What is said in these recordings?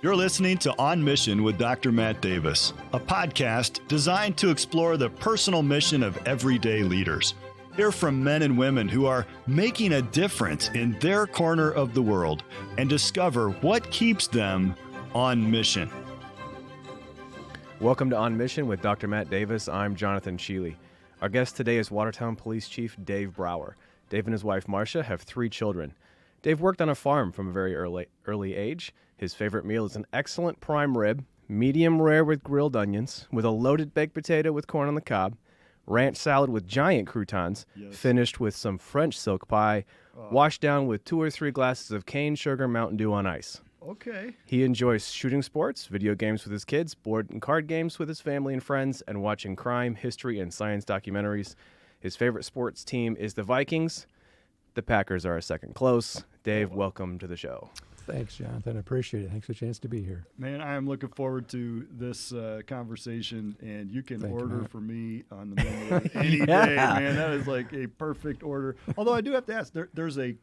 You're listening to On Mission with Dr. Matt Davis, a podcast designed to explore the personal mission of everyday leaders. Hear from men and women who are making a difference in their corner of the world and discover what keeps them on mission. Welcome to On Mission with Dr. Matt Davis. I'm Jonathan Sheeley. Our guest today is Watertown Police Chief Dave Brower. Dave and his wife Marcia have 3 children. Dave worked on a farm from a very early age. His favorite meal is an excellent prime rib, medium rare with grilled onions, with a loaded baked potato with corn on the cob, ranch salad with giant croutons, finished with some French silk pie, washed down with 2 or 3 glasses of cane sugar Mountain Dew on ice. Okay. He enjoys shooting sports, video games with his kids, board and card games with his family and friends, and watching crime, history, and science documentaries. His favorite sports team is the Vikings. The Packers are a second close. Dave, welcome to the show. Thanks, Jonathan. I appreciate it. Thanks for the chance to be here. Man, I am looking forward to this conversation, and you can order for me on the menu any day, man. That is like a perfect order. Although I do have to ask, there's a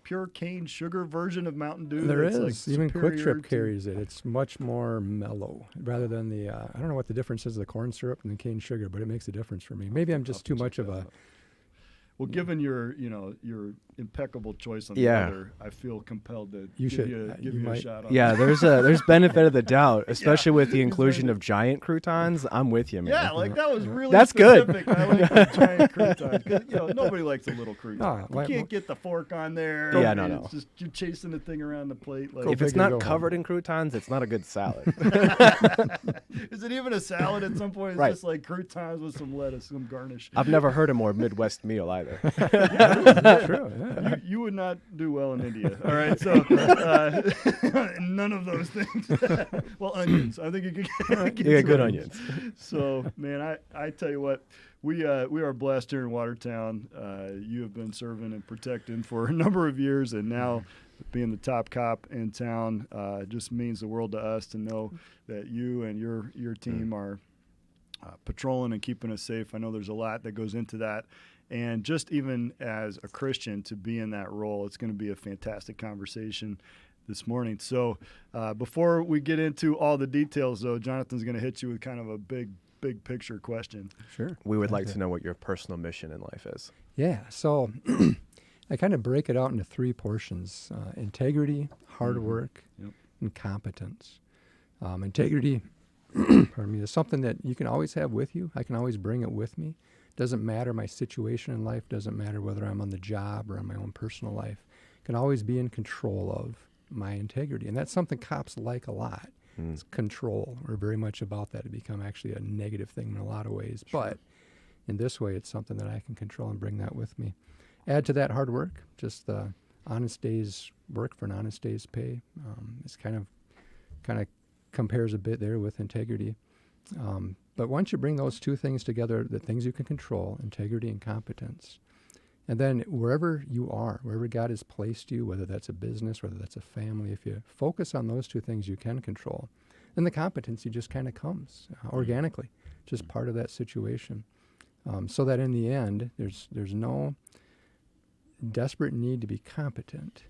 pure cane sugar version of Mountain Dew. There is. Like even Quick Trip carries it. It's much more mellow rather than the, I don't know what the difference is, the corn syrup and the cane sugar, but it makes a difference for me. Maybe I'm just too much of a... Well, given your impeccable choice on the other, I feel compelled to give you a shot on Yeah, there's benefit of the doubt, especially with the inclusion of giant croutons. I'm with you, man. Yeah, like that was really That's specific. good. I like the giant croutons. 'Cause, nobody likes a little crouton. You can't get the fork on there. Yeah, no. It's just you're chasing the thing around the plate. Like, if it's not covered in croutons, it's not a good salad. Is it even a salad at some point? It's just like croutons with some lettuce, some garnish. I've never heard a more Midwest meal either. That's true. Yeah. You would not do well in India. All right, so none of those things. Well, onions. I think you could get good onions. So, man, I tell you what, we are blessed here in Watertown. You have been serving and protecting for a number of years, and now being the top cop in town just means the world to us to know that you and your team are patrolling and keeping us safe. I know there's a lot that goes into that. And just even as a Christian to be in that role, it's going to be a fantastic conversation this morning. So before we get into all the details, though, Jonathan's going to hit you with kind of a big picture question. Sure. We would like to know what your personal mission in life is. Yeah, so I kind of break it out into 3 portions: integrity, hard work, and competence. Integrity, pardon me, is something that you can always have with you. I can always bring it with me. Doesn't matter my situation in life, doesn't matter whether I'm on the job or on my own personal life. Can always be in control of my integrity. And that's something cops like a lot. It's control. We're very much about that. It become actually a negative thing in a lot of ways. Sure. But in this way, it's something that I can control and bring that with me. Add to that hard work, just the honest day's work for an honest day's pay. It's kind of compares a bit there with integrity. But once you bring those 2 things together, the things you can control, integrity and competence, and then wherever you are, wherever God has placed you, whether that's a business, whether that's a family, if you focus on those 2 things you can control, then the competency just kind of comes organically, just part of that situation. So that in the end, there's no desperate need to be competent.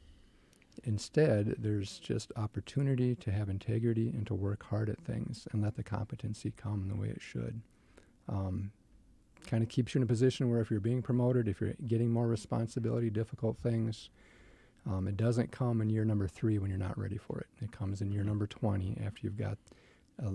Instead, there's just opportunity to have integrity and to work hard at things and let the competency come the way it should. Kind of keeps you in a position where if you're being promoted, if you're getting more responsibility, difficult things, it doesn't come in year number 3 when you're not ready for it. It comes in year number 20 after you've got a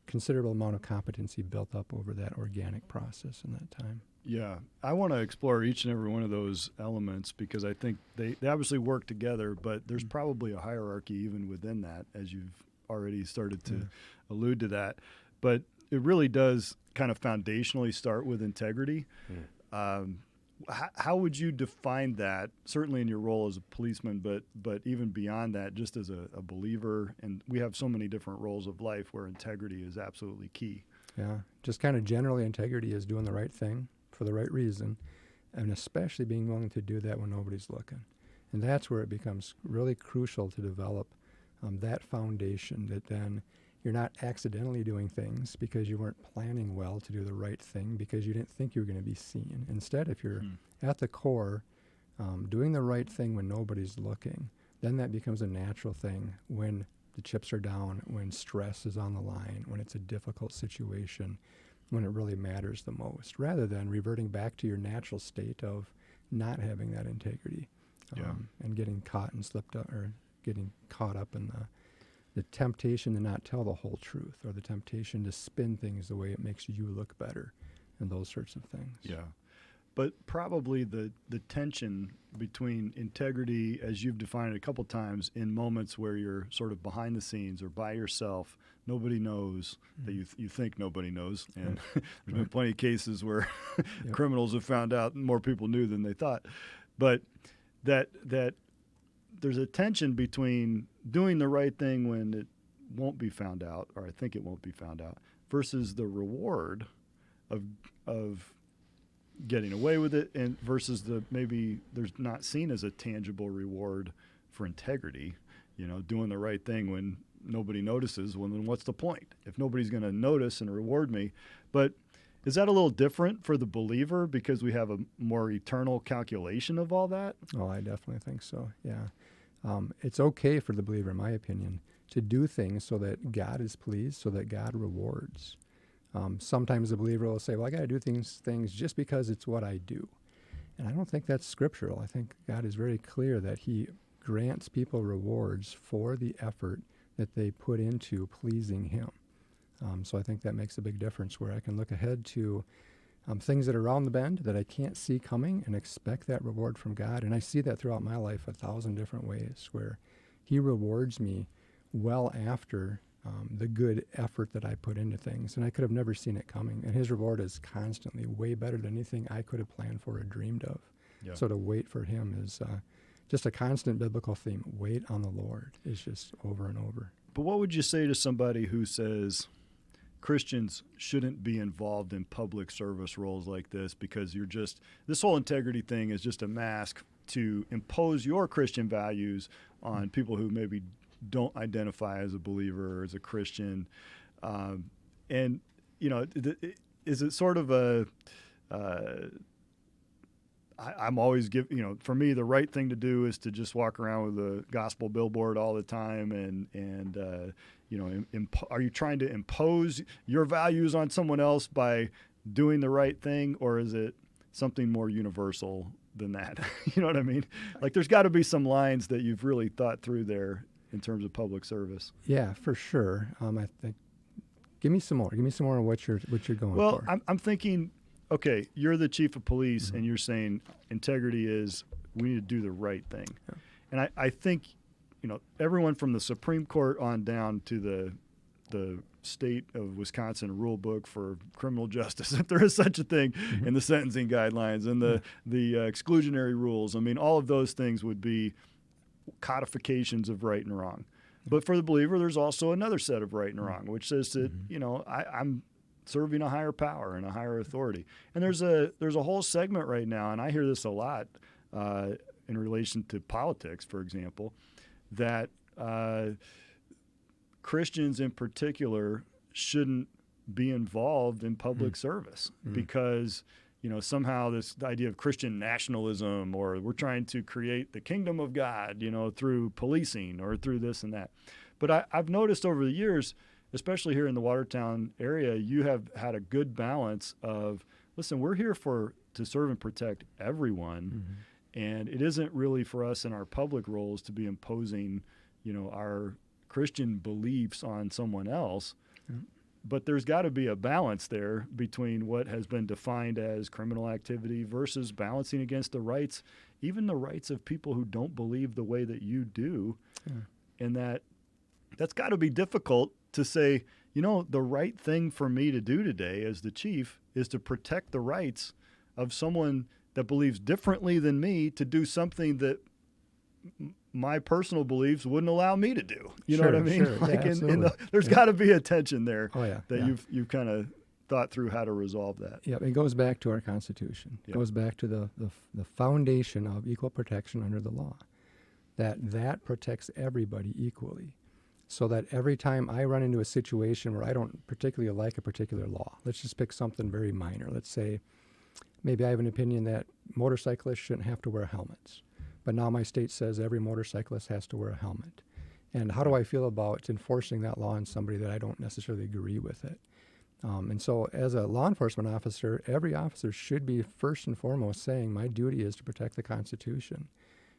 considerable amount of competency built up over that organic process in that time. Yeah, I want to explore each and every one of those elements because I think they obviously work together, but there's probably a hierarchy even within that, as you've already started to allude to that. But it really does kind of foundationally start with integrity. How would you define that, certainly in your role as a policeman, but even beyond that, just as a believer? And we have so many different roles of life where integrity is absolutely key. Yeah, just kind of generally integrity is doing the right thing for the right reason, and especially being willing to do that when nobody's looking. And that's where it becomes really crucial to develop that foundation that then you're not accidentally doing things because you weren't planning well to do the right thing because you didn't think you were going to be seen. Instead, if you're at the core doing the right thing when nobody's looking, then that becomes a natural thing when the chips are down, when stress is on the line, when it's a difficult situation, when it really matters the most, rather than reverting back to your natural state of not having that integrity, and getting caught and slipped up, or getting caught up in the temptation to not tell the whole truth, or the temptation to spin things the way it makes you look better, and those sorts of things. Yeah. But probably the tension between integrity, as you've defined it a couple times, in moments where you're sort of behind the scenes or by yourself, nobody knows that you think nobody knows. And there's been plenty of cases where criminals have found out more people knew than they thought. But that there's a tension between doing the right thing when it won't be found out, or I think it won't be found out, versus the reward of getting away with it, and versus maybe there's not seen as a tangible reward for integrity, doing the right thing when nobody notices. Well, then what's the point if nobody's going to notice and reward me? But is that a little different for the believer because we have a more eternal calculation of all that? Oh, I definitely think so. Yeah. It's okay for the believer, in my opinion, to do things so that God is pleased, so that God rewards. Sometimes the believer will say, well, I got to do things just because it's what I do. And I don't think that's scriptural. I think God is very clear that he grants people rewards for the effort that they put into pleasing him. So I think that makes a big difference, where I can look ahead to things that are around the bend that I can't see coming and expect that reward from God. And I see that throughout my life 1,000 different ways, where he rewards me well after the good effort that I put into things, and I could have never seen it coming. And his reward is constantly way better than anything I could have planned for or dreamed of. Yeah. So to wait for him is just a constant biblical theme. Wait on the Lord is just over and over. But what would you say to somebody who says Christians shouldn't be involved in public service roles like this because this whole integrity thing is just a mask to impose your Christian values on people who maybe don't identify as a believer or as a Christian, and is it sort of I'm always for me the right thing to do is to just walk around with a gospel billboard all the time, and are you trying to impose your values on someone else by doing the right thing, or is it something more universal than that? You know what I mean? Like there's got to be some lines that you've really thought through there in terms of public service. Yeah, for sure. I think, give me some more on what you're going for. Well, I'm thinking, okay, you're the chief of police, and you're saying integrity is we need to do the right thing. Yeah. And I think, everyone from the Supreme Court on down to the state of Wisconsin rule book for criminal justice, if there is such a thing, and the sentencing guidelines and the exclusionary rules. I mean, all of those things would be codifications of right and wrong. But for the believer, there's also another set of right and wrong, which says that, I'm serving a higher power and a higher authority. And there's a whole segment right now, and I hear this a lot in relation to politics, for example, that Christians in particular shouldn't be involved in public service because somehow this idea of Christian nationalism, or we're trying to create the kingdom of God, through policing or through this and that. But I've noticed over the years, especially here in the Watertown area, you have had a good balance of, listen, we're here to serve and protect everyone, and it isn't really for us in our public roles to be imposing, our Christian beliefs on someone else. But there's got to be a balance there between what has been defined as criminal activity versus balancing against the rights, even the rights of people who don't believe the way that you do. Yeah. And that's got to be difficult to say, the right thing for me to do today as the chief is to protect the rights of someone that believes differently than me to do something that my personal beliefs wouldn't allow me to do. You know what I mean? Sure. Yeah, there's got to be a tension there you've kind of thought through how to resolve that. Yeah, it goes back to our Constitution. It goes back to the foundation of equal protection under the law, that protects everybody equally. So that every time I run into a situation where I don't particularly like a particular law, let's just pick something very minor. Let's say maybe I have an opinion that motorcyclists shouldn't have to wear helmets. But now my state says every motorcyclist has to wear a helmet. And how do I feel about enforcing that law on somebody that I don't necessarily agree with it? And so as a law enforcement officer, every officer should be first and foremost saying my duty is to protect the Constitution,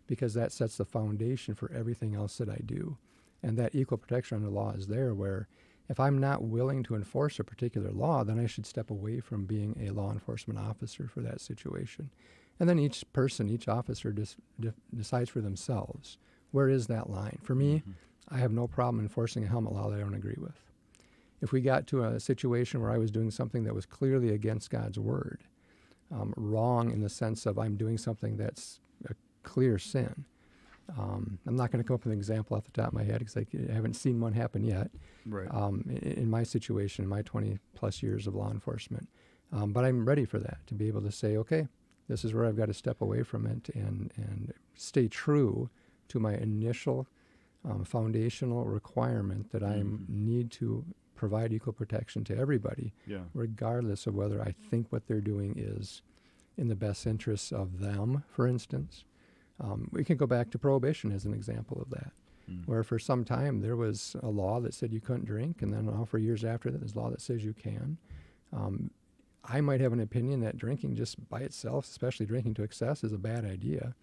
because that sets the foundation for everything else that I do. And that equal protection under law is there, where if I'm not willing to enforce a particular law, then I should step away from being a law enforcement officer for that situation. And then each person, each officer decides for themselves, where is that line? For me, I have no problem enforcing a helmet law that I don't agree with. If we got to a situation where I was doing something that was clearly against God's word, wrong in the sense of I'm doing something that's a clear sin, I'm not going to come up with an example off the top of my head because I haven't seen one happen yet. Right. In my situation, in my 20 plus years of law enforcement, but I'm ready for that, to be able to say, okay, this is where I've got to step away from it and stay true to my initial foundational requirement that I need to provide equal protection to everybody, regardless of whether I think what they're doing is in the best interests of them, for instance. We can go back to prohibition as an example of that, where for some time there was a law that said you couldn't drink, and then now for years after that there's a law that says you can. I might have an opinion that drinking just by itself, especially drinking to excess, is a bad idea,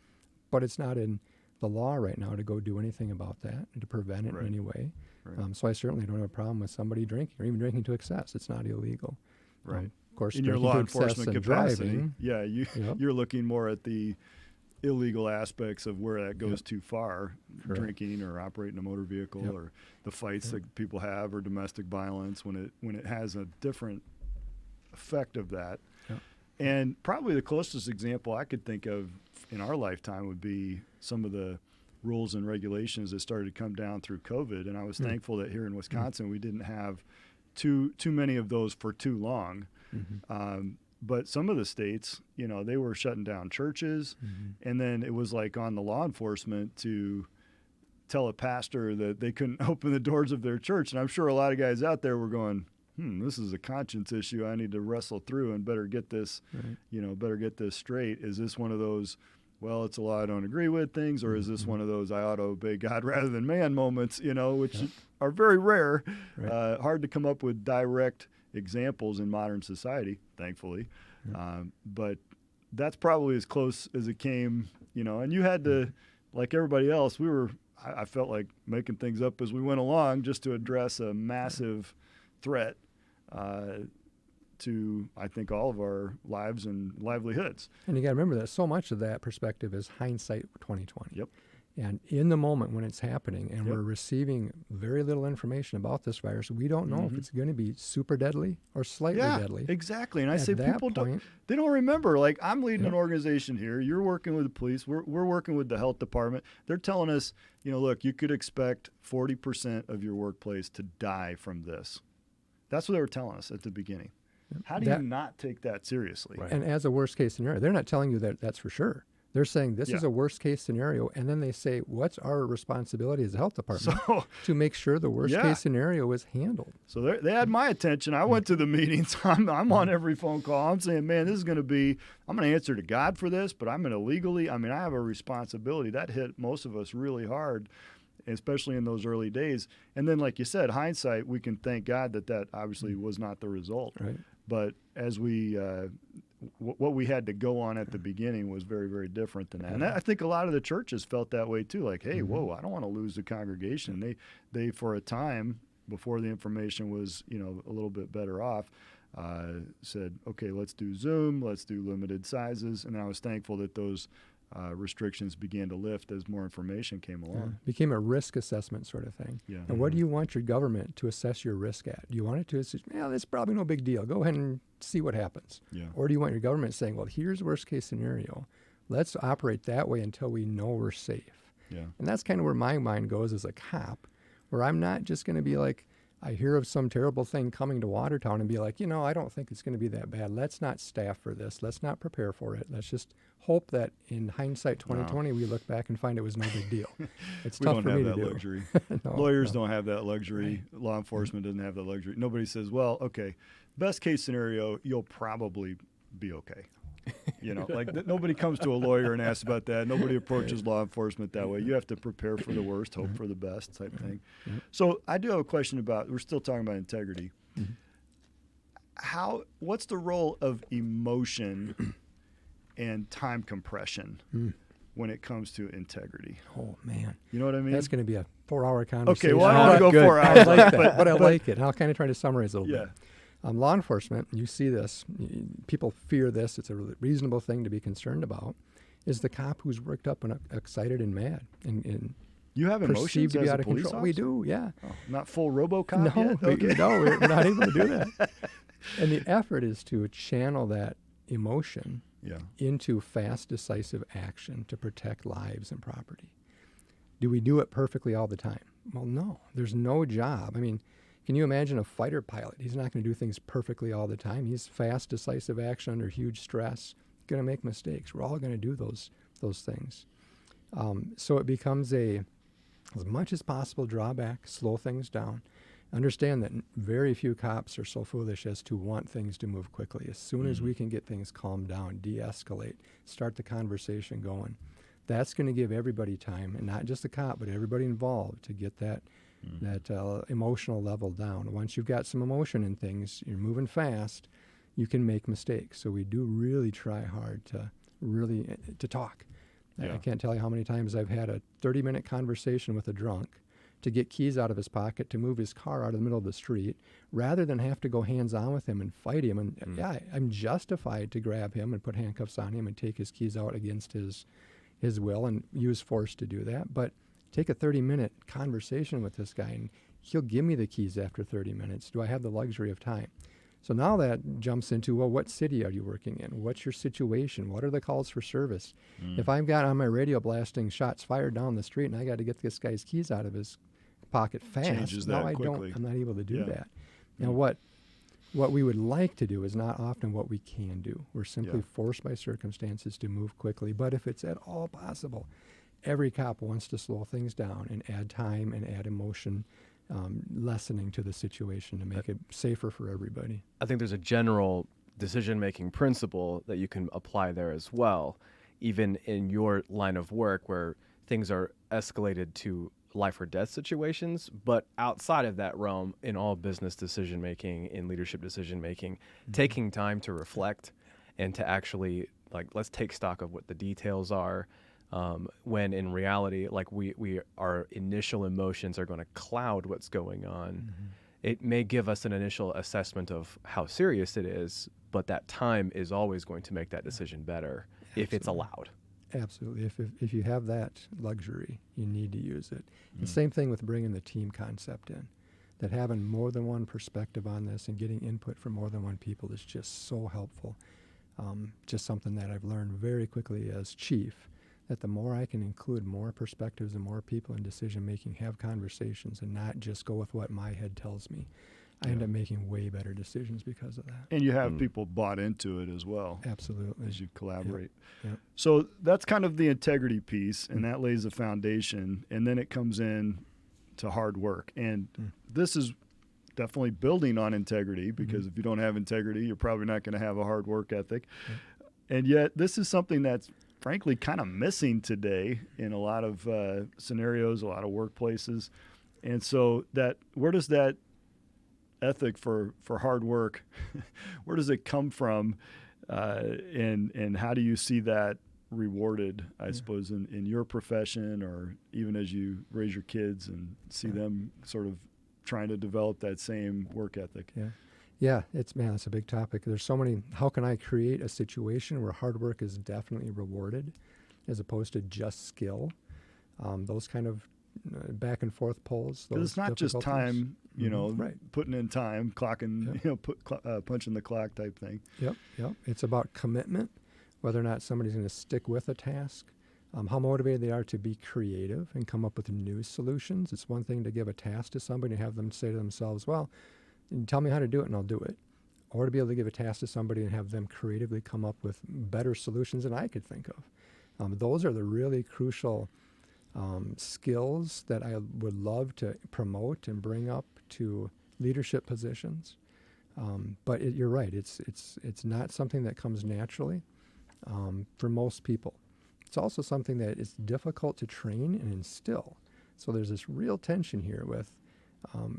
but it's not in the law right now to go do anything about that and to prevent it in any way. Right. So I certainly don't have a problem with somebody drinking or even drinking to excess. It's not illegal. Right. Of course, in your law enforcement capacity, driving, you're looking more at the illegal aspects of where that goes too far, drinking or operating a motor vehicle, or the fights that people have, or domestic violence when it has a different effect of that. And probably the closest example I could think of in our lifetime would be some of the rules and regulations that started to come down through COVID. And I was thankful that here in Wisconsin we didn't have too many of those for too long. But some of the states, they were shutting down churches, and then it was like on the law enforcement to tell a pastor that they couldn't open the doors of their church. And I'm sure a lot of guys out there were going, this is a conscience issue I need to wrestle through and better get this, better get this straight. Is this one of those, well, it's a law I don't agree with things, or is this one of those I ought to obey God rather than man moments, which are very rare, hard to come up with direct examples in modern society, thankfully. But that's probably as close as it came, and you had to, like everybody else, I felt like making things up as we went along just to address a massive threat to, I think, all of our lives and livelihoods. And you got to remember that so much of that perspective is hindsight 2020. Yep. And in the moment when it's happening and we're receiving very little information about this virus, we don't know if it's going to be super deadly or slightly deadly. Exactly. And I At say that people point, they don't remember. Like, I'm leading an organization here. You're working with the police. We're working with the health department. They're telling us, look, you could expect 40% of your workplace to die from this. That's what they were telling us at the beginning. How do you not take that seriously? And as a worst case scenario, they're not telling you that that's for sure. They're saying this is a worst case scenario, and then they say, what's our responsibility as a health department to make sure the worst case scenario is handled? So they had my attention. I went to the meetings. I'm on every phone call. I'm saying, man, this is going to be, I'm going to answer to God for this, but I'm going to legally, I have a responsibility. That hit most of us really hard, especially in those early days. And then, like you said, hindsight, we can thank God that obviously was not the result. Right. But as we, what we had to go on at the beginning was very, very different than that. And I think a lot of the churches felt that way too. Like, hey, whoa, I don't want to lose the congregation. They for a time, before the information was, a little bit better off, said, okay, let's do Zoom, let's do limited sizes. And I was thankful that those restrictions began to lift as more information came along. Became a risk assessment sort of thing. Yeah. And what do you want your government to assess your risk at? Do you want it to assess, that's probably no big deal. Go ahead and see what happens. Yeah. Or do you want your government saying, well, here's worst case scenario. Let's operate that way until we know we're safe. Yeah. And that's kind of where my mind goes as a cop, where I'm not just going to be like, I hear of some terrible thing coming to Watertown and be like, I don't think it's going to be that bad. Let's not staff for this. Let's not prepare for it. Let's just hope that in hindsight 2020 we look back and find it was no big deal. It's tough for me to do. We don't have that luxury. Lawyers don't have that luxury. Right. Law enforcement doesn't have that luxury. Nobody says, well, okay, best case scenario, you'll probably be okay. Nobody comes to a lawyer and asks about that. Nobody approaches law enforcement that way. You have to prepare for the worst, hope for the best type thing. So I do have a question we're still talking about integrity. What's the role of emotion and time compression when it comes to integrity? Oh, man. You know what I mean? That's going to be a 4-hour conversation. Okay, well, I don't want to go 4 hours. I like that, but I like it. I'll kind of try to summarize a little bit. Law enforcement, you see this, people fear this, it's a reasonable thing to be concerned about, is the cop who's worked up and excited and mad and you have emotions to be as out a of police control. officer? We do, yeah. Oh, not full RoboCop No, yet? Okay. we're not able to do that. And the effort is to channel that emotion into fast, decisive action to protect lives and property. Do we do it perfectly all the time? Well, no. There's no job. I mean, can you imagine a fighter pilot? He's not going to do things perfectly all the time. He's fast, decisive action under huge stress. Going to make mistakes. We're all going to do those things. So it becomes as much as possible, draw back, slow things down. Understand that very few cops are so foolish as to want things to move quickly. As soon as we can get things calmed down, de-escalate, start the conversation going, that's going to give everybody time, and not just the cop, but everybody involved, to get that emotional level down. Once you've got some emotion in things, you're moving fast, you can make mistakes. So we do really try hard to talk. I can't tell you how many times I've had a 30-minute conversation with a drunk to get keys out of his pocket, to move his car out of the middle of the street, rather than have to go hands-on with him and fight him. And I'm justified to grab him and put handcuffs on him and take his keys out against his will and use force to do that. But take a 30-minute conversation with this guy, and he'll give me the keys after 30 minutes. Do I have the luxury of time? So now that jumps into, well, what city are you working in? What's your situation? What are the calls for service? If I've got on my radio blasting shots fired down the street and I got to get this guy's keys out of his pocket fast, I'm not able to do that. Now what we would like to do is not often what we can do. We're simply forced by circumstances to move quickly. But if it's at all possible, every cop wants to slow things down and add time and add emotion, lessening to the situation to make it safer for everybody. I think there's a general decision-making principle that you can apply there as well, even in your line of work where things are escalated to life or death situations. But outside of that realm, in all business decision-making, in leadership decision-making, taking time to reflect and to actually, let's take stock of what the details are, when in reality, our initial emotions are going to cloud what's going on. It may give us an initial assessment of how serious it is, but that time is always going to make that decision better if it's allowed. Absolutely. If you have that luxury, you need to use it. The same thing with bringing the team concept in, that having more than one perspective on this and getting input from more than one people is just so helpful. Just something that I've learned very quickly as chief, that the more I can include more perspectives and more people in decision-making, have conversations, and not just go with what my head tells me, I end up making way better decisions because of that. And you have people bought into it as well. Absolutely. As you collaborate. Yep. So that's kind of the integrity piece, and that lays the foundation, and then it comes in to hard work. And this is definitely building on integrity, because if you don't have integrity, you're probably not going to have a hard work ethic. And yet this is something that's frankly kind of missing today in a lot of scenarios, a lot of workplaces. And so where does that ethic for hard work, where does it come from? And how do you see that rewarded, I suppose, in your profession, or even as you raise your kids and see them sort of trying to develop that same work ethic? Yeah, it's a big topic. There's so many. How can I create a situation where hard work is definitely rewarded, as opposed to just skill? Those kind of back and forth pulls. Because it's not just time, putting in time, clocking, punching the clock type thing. Yep. It's about commitment, whether or not somebody's going to stick with a task, how motivated they are to be creative and come up with new solutions. It's one thing to give a task to somebody and have them say to themselves, well, tell me how to do it and I'll do it. Or to be able to give a task to somebody and have them creatively come up with better solutions than I could think of. Those are the really crucial skills that I would love to promote and bring up to leadership positions. But you're right, it's not something that comes naturally. for most people. It's also something that is difficult to train and instill. So there's this real tension here with,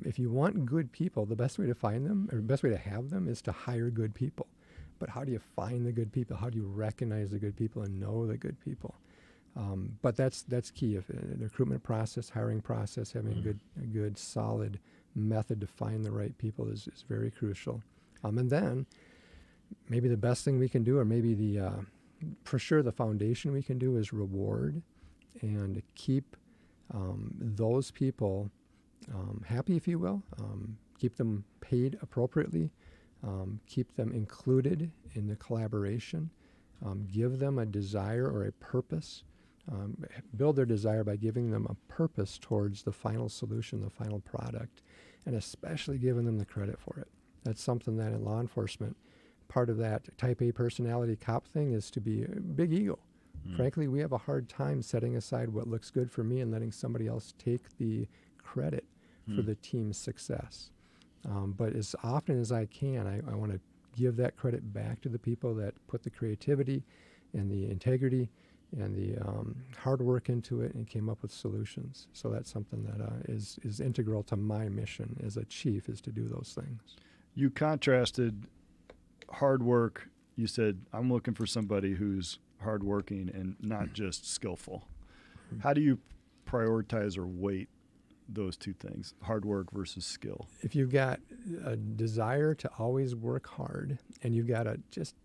if you want good people, the best way to find them, or the best way to have them, is to hire good people. But how do you find the good people? How do you recognize the good people and know the good people? But that's key. If the recruitment process, hiring process, having a good solid method to find the right people is very crucial. And then maybe the best thing we can do, or maybe for sure the foundation we can do, is reward and keep those people happy, if you will. Keep them paid appropriately. Keep them included in the collaboration. Give them a desire or a purpose. Build their desire by giving them a purpose towards the final solution, the final product, and especially giving them the credit for it. That's something that in law enforcement, part of that type A personality cop thing is to be a big ego. Frankly, we have a hard time setting aside what looks good for me and letting somebody else take the credit for the team's success. But as often as I can, I want to give that credit back to the people that put the creativity and the integrity and the hard work into it and came up with solutions. So that's something that is integral to my mission as a chief, is to do those things. You contrasted hard work. You said, I'm looking for somebody who's hardworking and not just skillful. How do you prioritize or weight those two things, hard work versus skill? If you've got a desire to always work hard and you've got just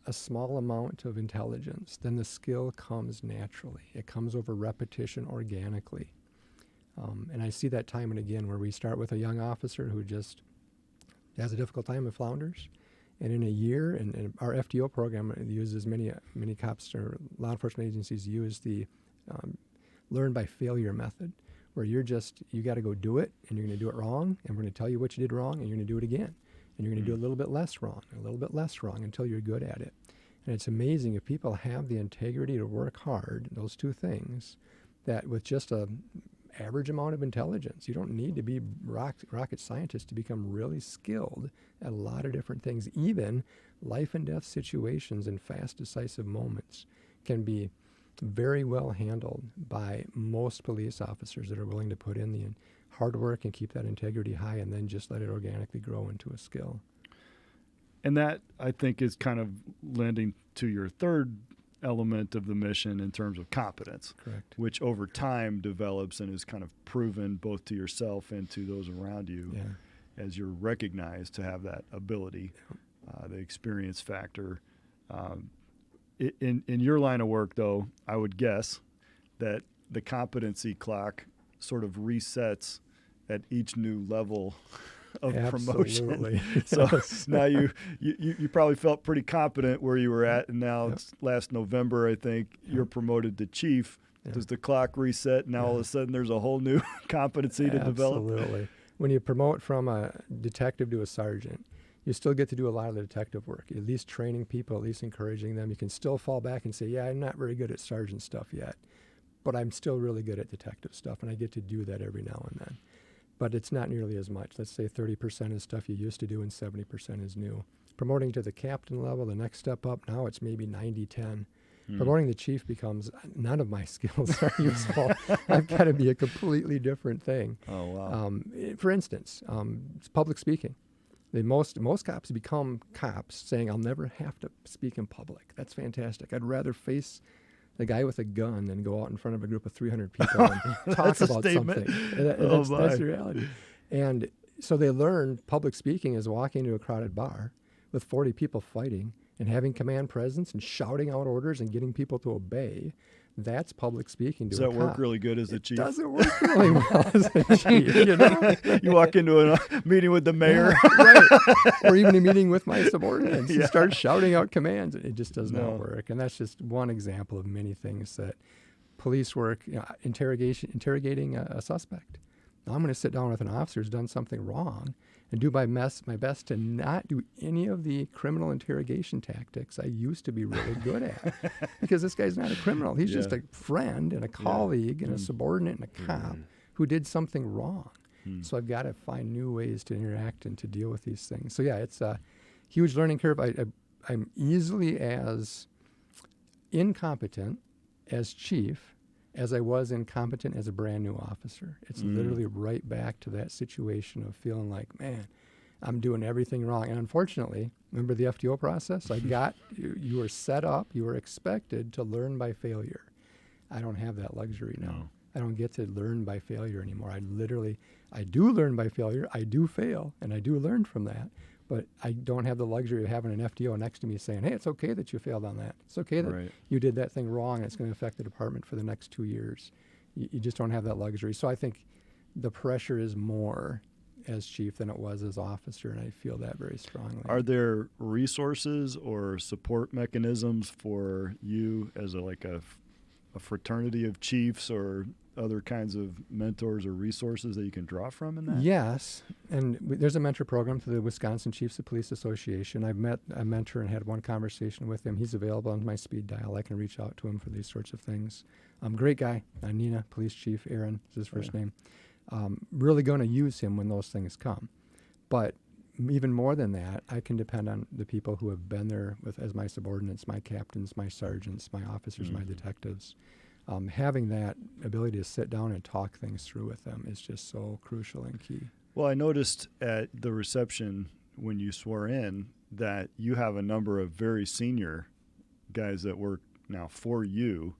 a small amount of intelligence, then the skill comes naturally. It comes over repetition organically. And I see that time and again where we start with a young officer who just has a difficult time and flounders. And in a year, and our FTO program uses many cops or law enforcement agencies use the learn by failure method, where you got to go do it, and you're going to do it wrong, and we're going to tell you what you did wrong, and you're going to do it again. And you're going to do a little bit less wrong, a little bit less wrong, until you're good at it. And it's amazing if people have the integrity to work hard, those two things, that with just a average amount of intelligence, you don't need to be rocket scientists to become really skilled at a lot of different things. Even life and death situations and fast, decisive moments can be very well handled by most police officers that are willing to put in the hard work and keep that integrity high, and then just let it organically grow into a skill. And that, I think, is kind of lending to your third element of the mission in terms of competence. Correct. Which over time develops and is kind of proven both to yourself and to those around you as you're recognized to have that ability, the experience factor. In your line of work, though, I would guess that the competency clock sort of resets at each new level of promotion. So now you probably felt pretty competent where you were at, and now it's last November, I think, you're promoted to chief. Does the clock reset? Now all of a sudden there's a whole new competency to develop? Absolutely. When you promote from a detective to a sergeant, you still get to do a lot of the detective work, at least training people, at least encouraging them. You can still fall back and say, yeah, I'm not very good at sergeant stuff yet, but I'm still really good at detective stuff, and I get to do that every now and then. But it's not nearly as much. Let's say 30% is stuff you used to do and 70% is new. Promoting to the captain level, the next step up, now it's maybe 90-10. Promoting the chief becomes, none of my skills are useful. I've got to be a completely different thing. Oh, wow. For instance, it's public speaking. Most cops become cops saying, I'll never have to speak in public. That's fantastic. I'd rather face the guy with a gun than go out in front of a group of 300 people and talk about something. That's the reality. And so they learn public speaking is walking into a crowded bar with 40 people fighting and having command presence and shouting out orders and getting people to obey. That's public speaking to a cop. Does that work really good as a chief? It doesn't work really well as a chief, you know? You walk into a meeting with the mayor. Right. Or even a meeting with my subordinates and start shouting out commands. It just does not work. And that's just one example of many things that police work, interrogating a suspect. Now, I'm going to sit down with an officer who's done something wrong and do my best to not do any of the criminal interrogation tactics I used to be really good at. Because this guy's not a criminal. He's just a friend and a colleague and a subordinate and a cop who did something wrong. So I've got to find new ways to interact and to deal with these things. So, it's a huge learning curve. I I'm easily as incompetent as chief as I was incompetent as a brand new officer. It's literally right back to that situation of feeling like, man, I'm doing everything wrong. And unfortunately, remember the FTO process? You were set up, you were expected to learn by failure. I don't have that luxury now. No. I don't get to learn by failure anymore. I do learn by failure. I do fail, and I do learn from that. But I don't have the luxury of having an FTO next to me saying, hey, it's okay that you failed on that. It's okay that you did that thing wrong, and it's going to affect the department for the next 2 years. You just don't have that luxury. So I think the pressure is more as chief than it was as officer, and I feel that very strongly. Are there resources or support mechanisms for you as a fraternity of chiefs or other kinds of mentors or resources that you can draw from in that? Yes, and there's a mentor program through the Wisconsin Chiefs of Police Association. I've met a mentor and had one conversation with him. He's available on my speed dial. I can reach out to him for these sorts of things. Great guy. Nina, police chief. Aaron is his first name. Really going to use him when those things come. But even more than that, I can depend on the people who have been there as my subordinates, my captains, my sergeants, my officers, my detectives. Having that ability to sit down and talk things through with them is just so crucial and key. Well, I noticed at the reception when you swore in that you have a number of very senior guys that work now for you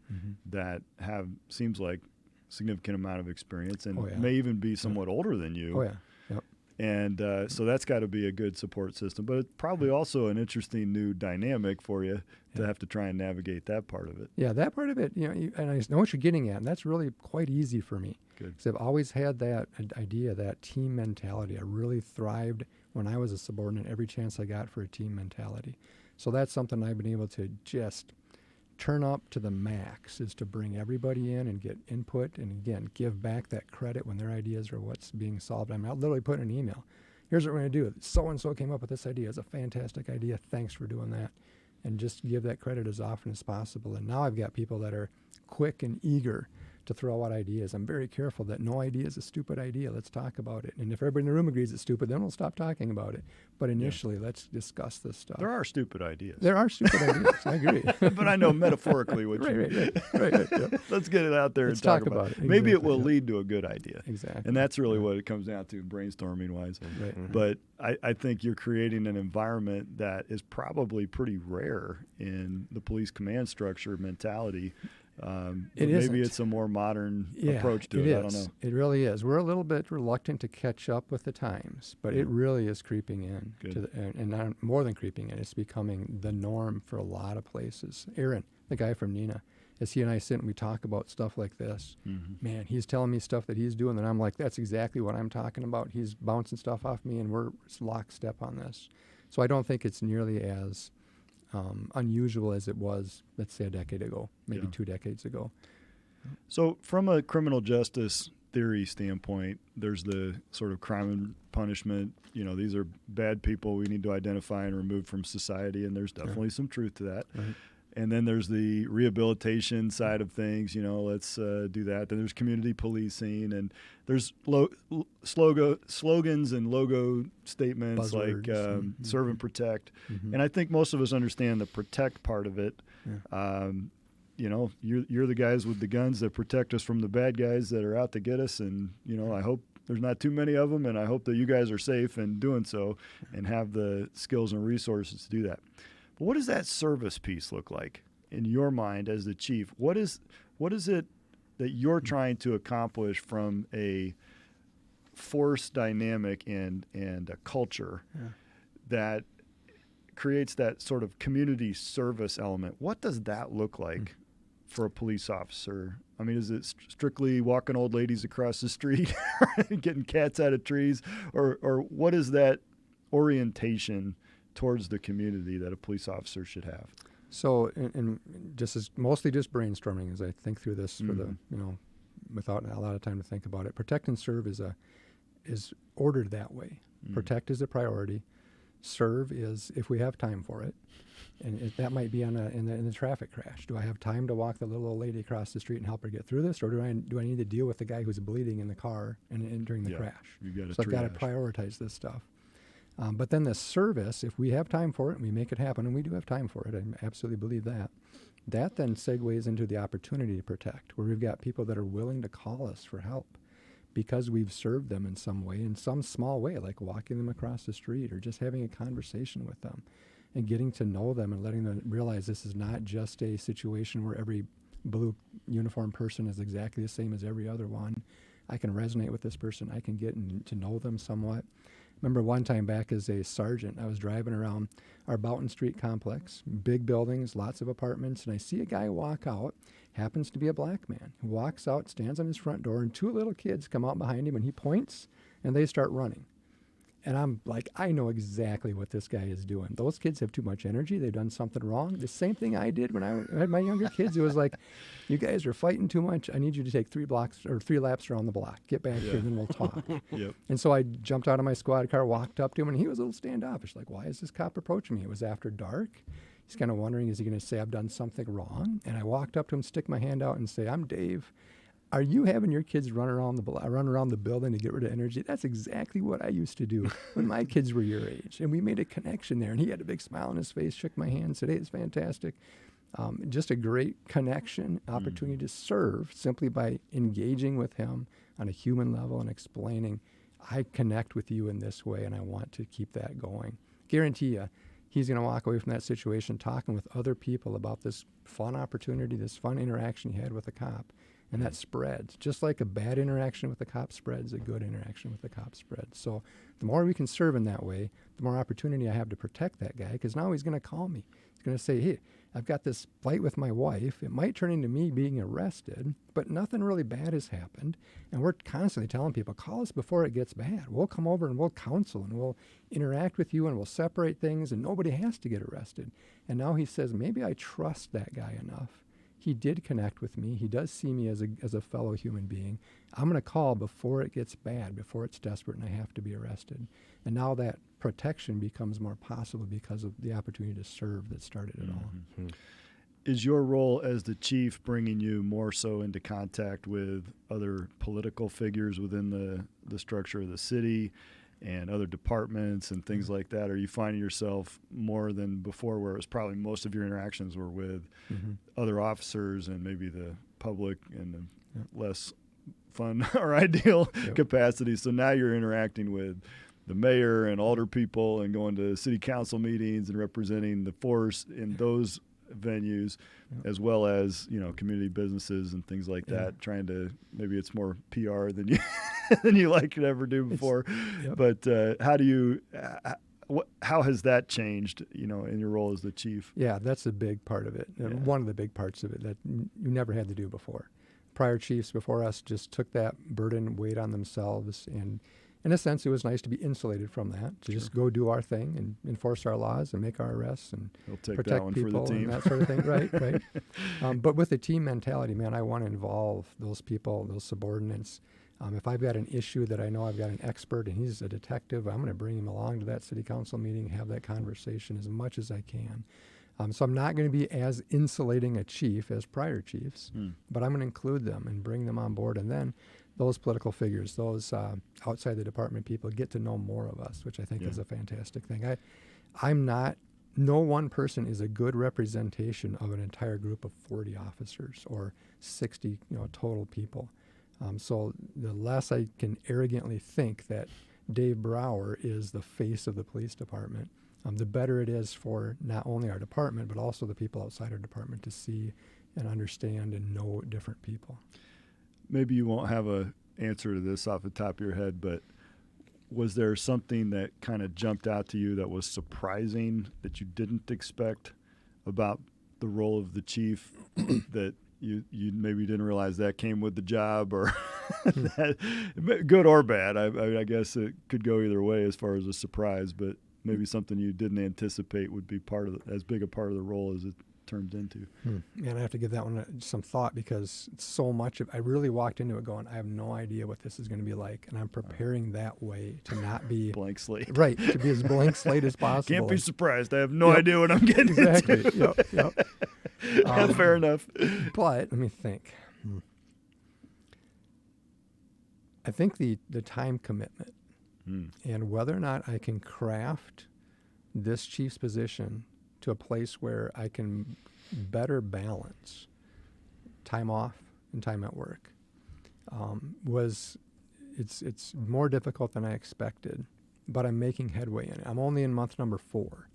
that have, seems like, significant amount of experience and may even be somewhat older than you. Oh, yeah. Yep. And so that's got to be a good support system. But it's probably also an interesting new dynamic for you to have to try and navigate that part of it. Yeah, that part of it, and I know what you're getting at, and that's really quite easy for me. Good. Because I've always had that idea, that team mentality. I really thrived when I was a subordinate every chance I got for a team mentality. So that's something I've been able to just turn up to the max, is to bring everybody in and get input and, again, give back that credit when their ideas are what's being solved. I mean, I'll literally put in an email, here's what we're going to do. So-and-so came up with this idea. It's a fantastic idea. Thanks for doing that. And just give that credit as often as possible. And now I've got people that are quick and eager to throw out ideas. I'm very careful that no idea is a stupid idea. Let's talk about it. And if everybody in the room agrees it's stupid, then we'll stop talking about it. But initially, let's discuss this stuff. There are stupid ideas. There are stupid ideas. I agree. But I know metaphorically what you mean. Right. Yeah. Let's get it out there Let's and talk about it. Maybe it will Exactly, lead to a good idea. Exactly. And that's really what it comes down to, brainstorming-wise. Right. But I think you're creating an environment that is probably pretty rare in the police command structure mentality. Maybe it's a more modern approach to it. I don't know. It really is. We're a little bit reluctant to catch up with the times, but it really is creeping in. And not more than creeping in, it's becoming the norm for a lot of places. Aaron, the guy from Nina, as he and I sit and we talk about stuff like this, man, he's telling me stuff that he's doing, and I'm like, that's exactly what I'm talking about. He's bouncing stuff off me, and we're lockstep on this. So I don't think it's nearly as unusual as it was, let's say, a decade ago, maybe 2 decades ago. So from a criminal justice theory standpoint, there's the sort of crime and punishment. These are bad people we need to identify and remove from society, and there's definitely some truth to that. Right. And then there's the rehabilitation side of things. Let's do that. Then there's community policing, and there's slogans and logo statements Buzzwords, like serve and protect. And I think most of us understand the protect part of it. You're the guys with the guns that protect us from the bad guys that are out to get us. And, I hope there's not too many of them, and I hope that you guys are safe in doing so and have the skills and resources to do that. What does that service piece look like in your mind as the chief? What is it that you're trying to accomplish from a force dynamic and a culture that creates that sort of community service element? What does that look like for a police officer? I mean, is it strictly walking old ladies across the street, getting cats out of trees, or what is that orientation towards the community that a police officer should have? So, and just as mostly just brainstorming as I think through this for the, without a lot of time to think about it. Protect and serve is ordered that way. Protect is a priority. Serve is if we have time for it, and that might be in the traffic crash. Do I have time to walk the little old lady across the street and help her get through this, or do I need to deal with the guy who's bleeding in the car and during the crash? You've got so I've got to prioritize this stuff. But then the service, if we have time for it and we make it happen, and we do have time for it, I absolutely believe that, that then segues into the opportunity to protect, where we've got people that are willing to call us for help because we've served them in some way, in some small way, like walking them across the street or just having a conversation with them and getting to know them and letting them realize this is not just a situation where every blue uniform person is exactly the same as every other one. I can resonate with this person. I can get to know them somewhat. Remember one time back as a sergeant, I was driving around our Boughton Street complex, big buildings, lots of apartments, and I see a guy walk out, happens to be a black man, who walks out, stands on his front door, and two little kids come out behind him, and he points, and they start running. And I'm like, I know exactly what this guy is doing. Those kids have too much energy. They've done something wrong. The same thing I did when I had my younger kids. It was like, you guys are fighting too much. I need you to take 3 laps around the block. Get back here, and then we'll talk. Yep. And so I jumped out of my squad car, walked up to him, and he was a little standoffish. Like, why is this cop approaching me? It was after dark. He's kind of wondering, is he going to say I've done something wrong? And I walked up to him, stick my hand out, and say, I'm Dave. Are you having your kids run around the building to get rid of energy? That's exactly what I used to do when my kids were your age. And we made a connection there. And he had a big smile on his face, shook my hand, said, hey, it's fantastic. Just a great connection, opportunity to serve simply by engaging with him on a human level and explaining, I connect with you in this way and I want to keep that going. Guarantee you, he's going to walk away from that situation talking with other people about this fun opportunity, this fun interaction he had with a cop. And that spreads. Just like a bad interaction with the cop spreads, a good interaction with the cop spreads. So the more we can serve in that way, the more opportunity I have to protect that guy, because now he's going to call me. He's going to say, hey, I've got this fight with my wife. It might turn into me being arrested, but nothing really bad has happened. And we're constantly telling people, call us before it gets bad. We'll come over and we'll counsel and we'll interact with you and we'll separate things and nobody has to get arrested. And now he says, maybe I trust that guy enough. He did connect with me. He does see me as a fellow human being. I'm going to call before it gets bad, before it's desperate and I have to be arrested. And now that protection becomes more possible because of the opportunity to serve that started it all. Mm-hmm. Is your role as the chief bringing you more so into contact with other political figures within the structure of the city and other departments and things like that? Are you finding yourself more than before, where it was probably most of your interactions were with other officers and maybe the public in the less fun or ideal capacity? So now you're interacting with the mayor and alder people and going to city council meetings and representing the force in those venues, as well as, community businesses and things like that, trying to, maybe it's more PR than you like to ever do before. But how has that changed, in your role as the chief? Yeah, that's a big part of it. One of the big parts of it that you never had to do before. Prior chiefs before us just took that burden, weight on themselves, and in a sense, it was nice to be insulated from that, to just go do our thing and enforce our laws and make our arrests and protect people and that sort of thing. Right. But with the team mentality, man, I want to involve those people, those subordinates. If I've got an issue that I know I've got an expert and he's a detective, I'm going to bring him along to that city council meeting, have that conversation as much as I can. So I'm not going to be as insulating a chief as prior chiefs, but I'm going to include them and bring them on board. And then those political figures, those outside the department people get to know more of us, which I think is a fantastic thing. No one person is a good representation of an entire group of 40 officers or 60, total people. So the less I can arrogantly think that Dave Brower is the face of the police department, the better it is for not only our department, but also the people outside our department to see and understand and know different people. Maybe you won't have an answer to this off the top of your head, but was there something that kind of jumped out to you that was surprising that you didn't expect about the role of the chief that you maybe didn't realize that came with the job, or that, good or bad? I guess it could go either way as far as a surprise, but maybe something you didn't anticipate would be as big a part of the role as it turned into. Man, I have to give that one some thought, because so much of I really walked into it going, I have no idea what this is going to be like, and I'm preparing that way to not be blank slate. Right, to be as blank slate as possible. Can't be surprised. I have no idea what I'm getting into. Yep. Fair enough. But let me think. I think the time commitment And whether or not I can craft this chief's position to a place where I can better balance time off and time at work it's more difficult than I expected, but I'm making headway in it. I'm only in month number 4.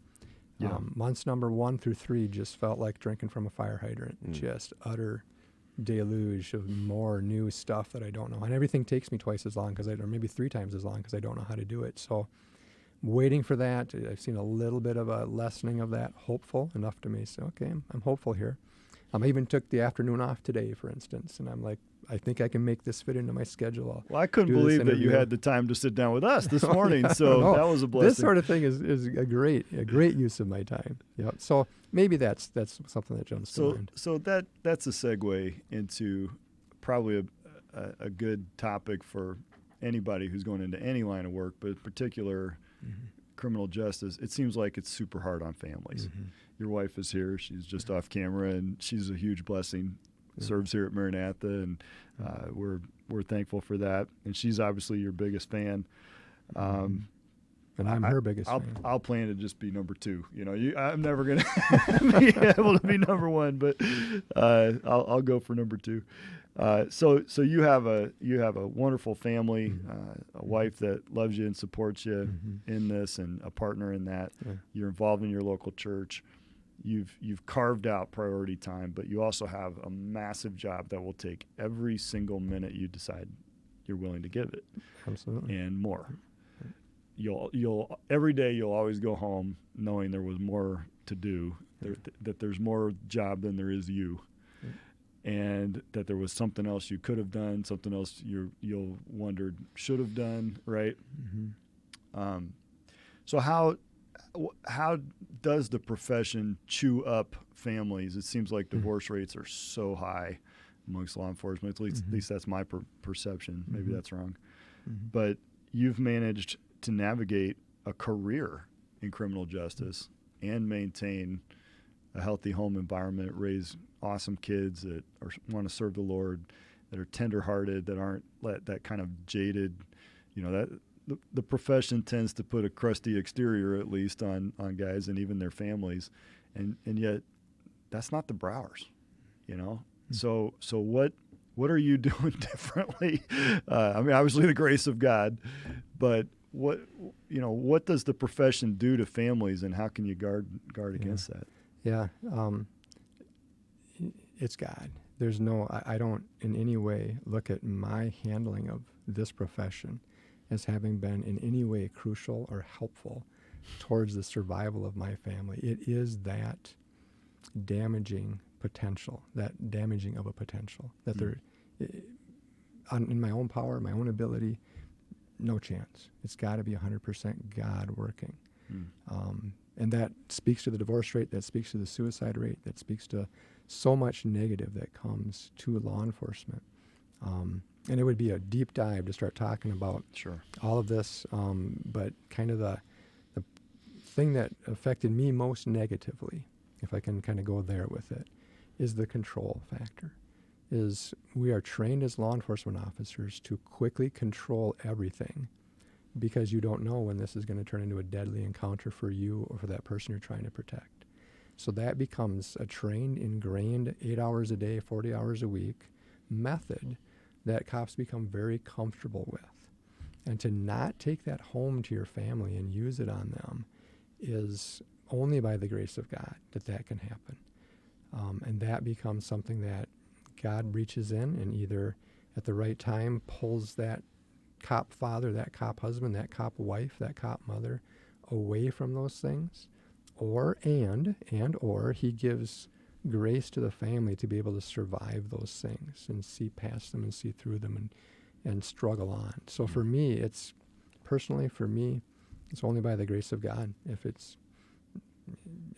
Yeah. Months number 1 through 3 just felt like drinking from a fire hydrant, just utter deluge of more new stuff that I don't know. And everything takes me twice as long, or maybe 3 times as long, because I don't know how to do it. So waiting for that, I've seen a little bit of a lessening of that, hopeful enough to me. So, okay, I'm hopeful here. I even took the afternoon off today, for instance, and I'm like, I think I can make this fit into my schedule. Well, I couldn't believe that you had the time to sit down with us this morning, so that was a blessing. This sort of thing is a great use of my time. Yeah. So maybe that's something that jumps to mind. So that's a segue into probably a good topic for anybody who's going into any line of work, but in particular criminal justice. It seems like it's super hard on families. Your wife is here. She's just off camera, and she's a huge blessing. Serves here at Maranatha, and we're thankful for that. And she's obviously your biggest fan. And I'm her biggest fan. I'll plan to just be number 2. I'm never gonna be able to be number 1, but I'll go for number 2. So you have a wonderful family, a wife that loves you and supports you in this, and a partner in that. Yeah. You're involved in your local church. You've carved out priority time, but you also have a massive job that will take every single minute you decide you're willing to give it. Absolutely. And more. You'll every day you'll always go home knowing there was more to do, that there's more job than there is you. And that there was something else you could have done, something else you'll wondered should have done, right? So how does the profession chew up families? It seems like divorce rates are so high amongst law enforcement. At least that's my perception. Maybe that's wrong. But you've managed to navigate a career in criminal justice and maintain a healthy home environment, raise awesome kids that want to serve the Lord, that are tenderhearted, that aren't that kind of jaded, that the profession tends to put a crusty exterior, at least, on guys and even their families, and yet that's not the Browers, So what are you doing differently? Obviously the grace of God, but what does the profession do to families, and how can you guard against that? Yeah, it's God. There's I don't in any way look at my handling of this profession as having been in any way crucial or helpful towards the survival of my family. It is that damaging potential, that damaging of a potential, that in my own power, my own ability, no chance. It's got to be 100% God working. And that speaks to the divorce rate, that speaks to the suicide rate, that speaks to so much negative that comes to law enforcement. And it would be a deep dive to start talking about all of this, but kind of the thing that affected me most negatively, if I can kind of go there with it, is the control factor. Is we are trained as law enforcement officers to quickly control everything, because you don't know when this is going to turn into a deadly encounter for you or for that person you're trying to protect. So that becomes a trained, ingrained 8 hours a day, 40 hours a week method that cops become very comfortable with. And to not take that home to your family and use it on them is only by the grace of God that can happen. And that becomes something that God reaches in and either at the right time pulls that cop father, that cop husband, that cop wife, that cop mother away from those things, or he gives grace to the family to be able to survive those things and see past them and see through them and struggle on. So for me, it's only by the grace of God.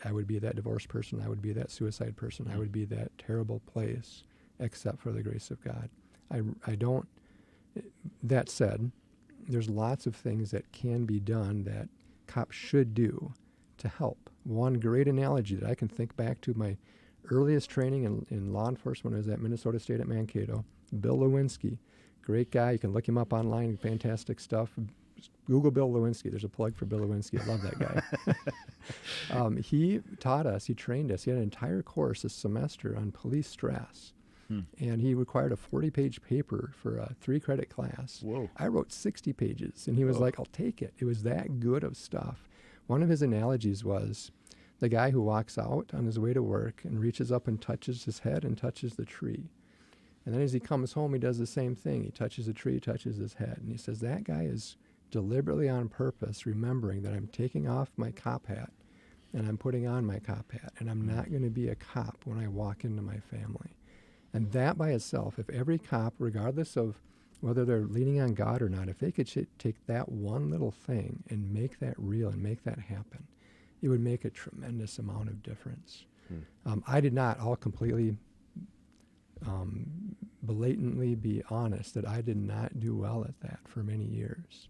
I would be that divorced person, I would be that suicide person, I would be that terrible place, except for the grace of God. That said, there's lots of things that can be done that cops should do to help. One great analogy that I can think back to my earliest training in law enforcement was at Minnesota State at Mankato. Bill Lewinsky, great guy. You can look him up online, fantastic stuff. Google Bill Lewinsky. There's a plug for Bill Lewinsky. I love that guy. He taught us, he trained us. He had an entire course this semester on police stress. And he required a 40-page paper for a 3-credit class. Whoa. I wrote 60 pages, and he was like, I'll take it. It was that good of stuff. One of his analogies was the guy who walks out on his way to work and reaches up and touches his head and touches the tree. And then as he comes home, he does the same thing. He touches the tree, touches his head. And he says, that guy is deliberately on purpose remembering that I'm taking off my cop hat and I'm putting on my cop hat, and I'm not going to be a cop when I walk into my family. And that by itself, if every cop, regardless of whether they're leaning on God or not, if they could take that one little thing and make that real and make that happen, it would make a tremendous amount of difference. I did not all completely blatantly be honest that I did not do well at that for many years.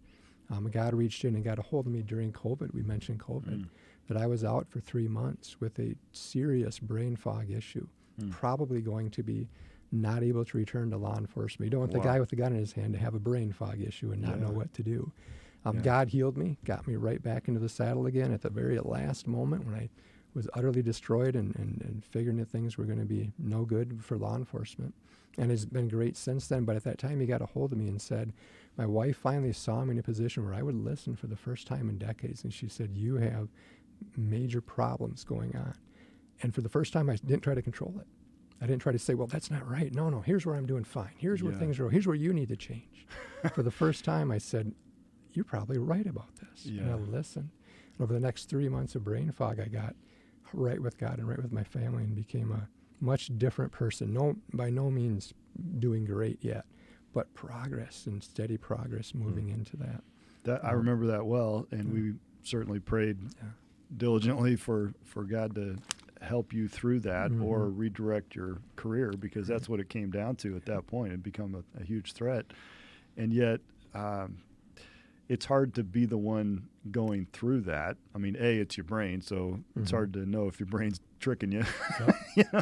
God reached in and got a hold of me during COVID. We mentioned COVID, that I was out for 3 months with a serious brain fog issue. Probably going to be not able to return to law enforcement. You don't want the guy with the gun in his hand to have a brain fog issue and not know what to do. God healed me, got me right back into the saddle again at the very last moment when I was utterly destroyed and figuring that things were going to be no good for law enforcement. And it's been great since then. But at that time, he got a hold of me and said, my wife finally saw me in a position where I would listen for the first time in decades. And she said, you have major problems going on. And for the first time, I didn't try to control it. I didn't try to say, well, that's not right. No, here's where I'm doing fine. Here's where things are. Here's where you need to change. For the first time, I said, you're probably right about this. And I listened. And over the next 3 months of brain fog, I got right with God and right with my family and became a much different person. By no means doing great yet, but progress and steady progress moving into that. I remember that well, and we certainly prayed diligently for God to help you through that or redirect your career, because that's what it came down to at that point. It become a huge threat. And yet it's hard to be the one going through that. I mean, it's your brain, so it's hard to know if your brain's tricking you.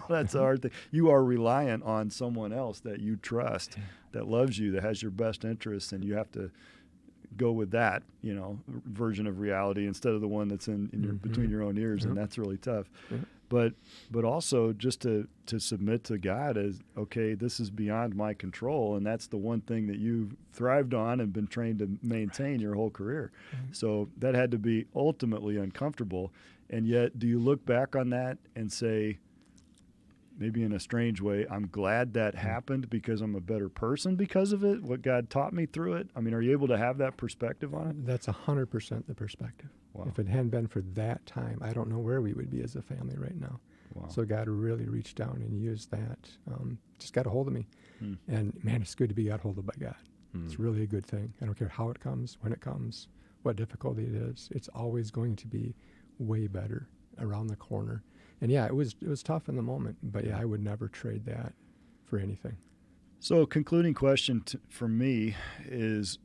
That's a hard thing. You are reliant on someone else that you trust, that loves you, that has your best interests, and you have to go with that, version of reality instead of the one that's in your between your own ears, and that's really tough. But also just to submit to God as, okay, this is beyond my control, and that's the one thing that you've thrived on and been trained to maintain your whole career. So that had to be ultimately uncomfortable. And yet, do you look back on that and say, maybe in a strange way, I'm glad that happened because I'm a better person because of it, what God taught me through it? I mean, are you able to have that perspective on it? That's 100% the perspective. Wow. If it hadn't been for that time, I don't know where we would be as a family right now. Wow. So God really reached down and used that. Just got a hold of me. And man, it's good to be got hold of by God. It's really a good thing. I don't care how it comes, when it comes, what difficulty it is. It's always going to be way better around the corner. And it was tough in the moment, but I would never trade that for anything. So concluding question for me is,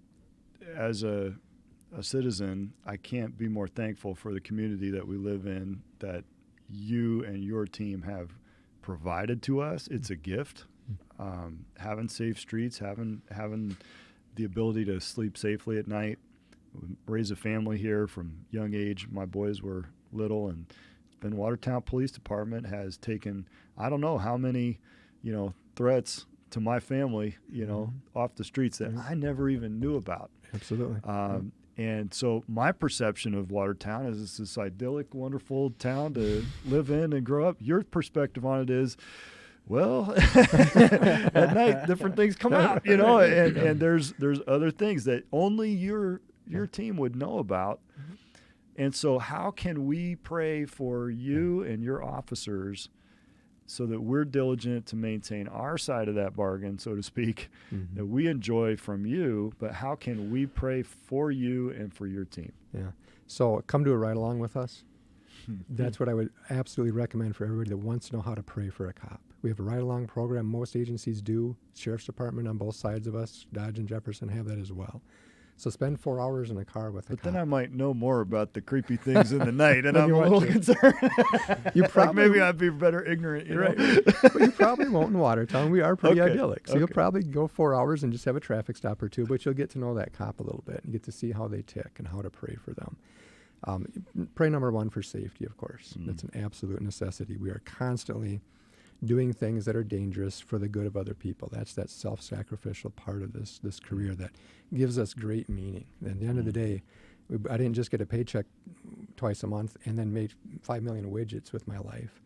as a citizen, I can't be more thankful for the community that we live in, that you and your team have provided to us. It's a gift. Having safe streets, having the ability to sleep safely at night, raise a family here from young age. My boys were little, and the Watertown Police Department has taken, I don't know how many, threats to my family, off the streets that I never even knew about. Absolutely. And so my perception of Watertown is it's this idyllic, wonderful town to live in and grow up. Your perspective on it is, well, at night, different things come out, and there's other things that only your team would know about. And so how can we pray for you and your officers so that we're diligent to maintain our side of that bargain, so to speak, that we enjoy from you, but how can we pray for you and for your team? Yeah. So come to a ride-along with us. That's what I would absolutely recommend for everybody that wants to know how to pray for a cop. We have a ride-along program. Most agencies do. Sheriff's Department on both sides of us, Dodge and Jefferson, have that as well. So spend 4 hours in a car with a But cop. then I might know more about the creepy things in the night, and Then I'm you a want little to. concerned. You Like probably maybe I'd be better ignorant, you right. know? But you probably won't in Watertown. We are pretty Okay, idyllic. So you'll okay. probably go 4 hours and just have a traffic stop or two, but you'll get to know that cop a little bit and get to see how they tick and how to pray for them. Pray number one for safety, of course. That's an absolute necessity. We are constantly doing things that are dangerous for the good of other people. That's that self-sacrificial part of this career that gives us great meaning. At the end of the day, I didn't just get a paycheck twice a month and then made 5 million widgets with my life.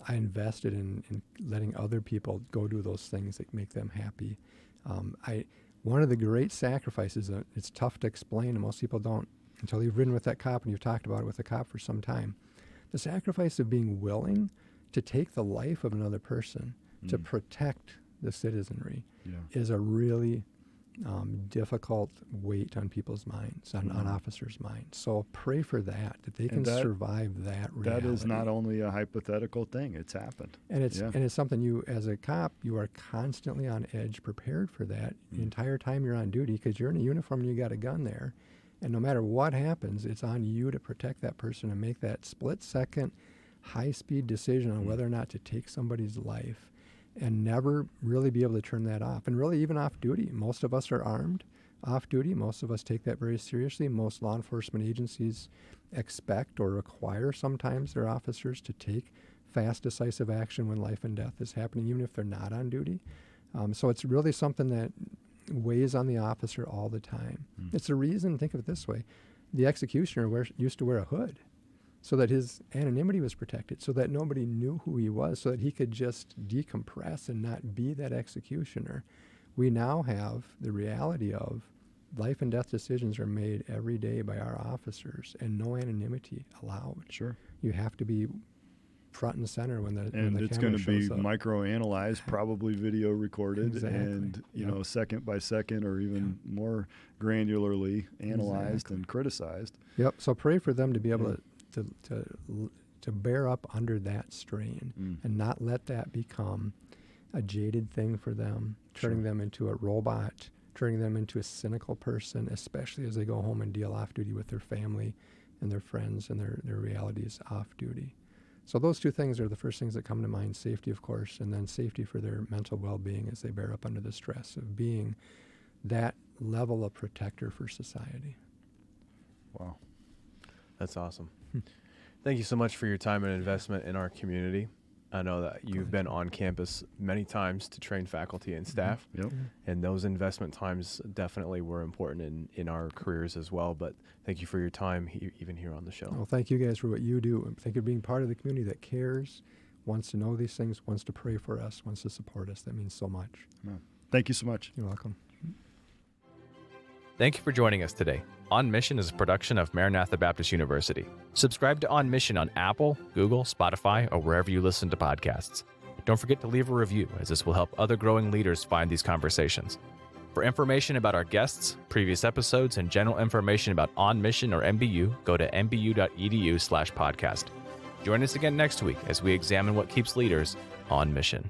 I invested in letting other people go do those things that make them happy. One of the great sacrifices, it's tough to explain, and most people don't until you've ridden with that cop and you've talked about it with the cop for some time. The sacrifice of being willing to take the life of another person to protect the citizenry is a really difficult weight on people's minds, on officers' minds. So pray for that they can survive that reality. That is not only a hypothetical thing; it's happened. And it's something you, as a cop, you are constantly on edge, prepared for that the entire time you're on duty, because you're in a uniform and you got a gun there. And no matter what happens, it's on you to protect that person and make that split-second, high-speed decision on whether or not to take somebody's life, and never really be able to turn that off. And really, even off duty, most of us are armed off duty. Most of us take that very seriously. Most law enforcement agencies expect or require sometimes their officers to take fast, decisive action when life and death is happening, even if they're not on duty. So it's really something that weighs on the officer all the time. It's the reason, think of it this way, the executioner used to wear a hood so that his anonymity was protected, so that nobody knew who he was, so that he could just decompress and not be that executioner. We now have the reality of life and death decisions are made every day by our officers, and no anonymity allowed. Sure. You have to be front and center when the It's camera going to be shows up. micro-analyzed, probably video recorded, Exactly. and second by second, or even more granularly analyzed and criticized. Yep. So pray for them to be able to bear up under that strain and not let that become a jaded thing for them, turning them into a robot, turning them into a cynical person, especially as they go home and deal off duty with their family and their friends and their realities off duty. So those two things are the first things that come to mind: safety, of course, and then safety for their mental well-being as they bear up under the stress of being that level of protector for society. Wow. That's awesome. Thank you so much for your time and investment in our community. I know that you've been on campus many times to train faculty and staff, Yep. and those investment times definitely were important in our careers as well. But thank you for your time even here on the show. Well, thank you guys for what you do. And thank you for being part of the community that cares, wants to know these things, wants to pray for us, wants to support us. That means so much. Thank you so much. You're welcome. Thank you for joining us today. On Mission is a production of Maranatha Baptist University. Subscribe to On Mission on Apple, Google, Spotify, or wherever you listen to podcasts. Don't forget to leave a review, as this will help other growing leaders find these conversations. For information about our guests, previous episodes, and general information about On Mission or MBU, go to mbu.edu/podcast. Join us again next week as we examine what keeps leaders on mission.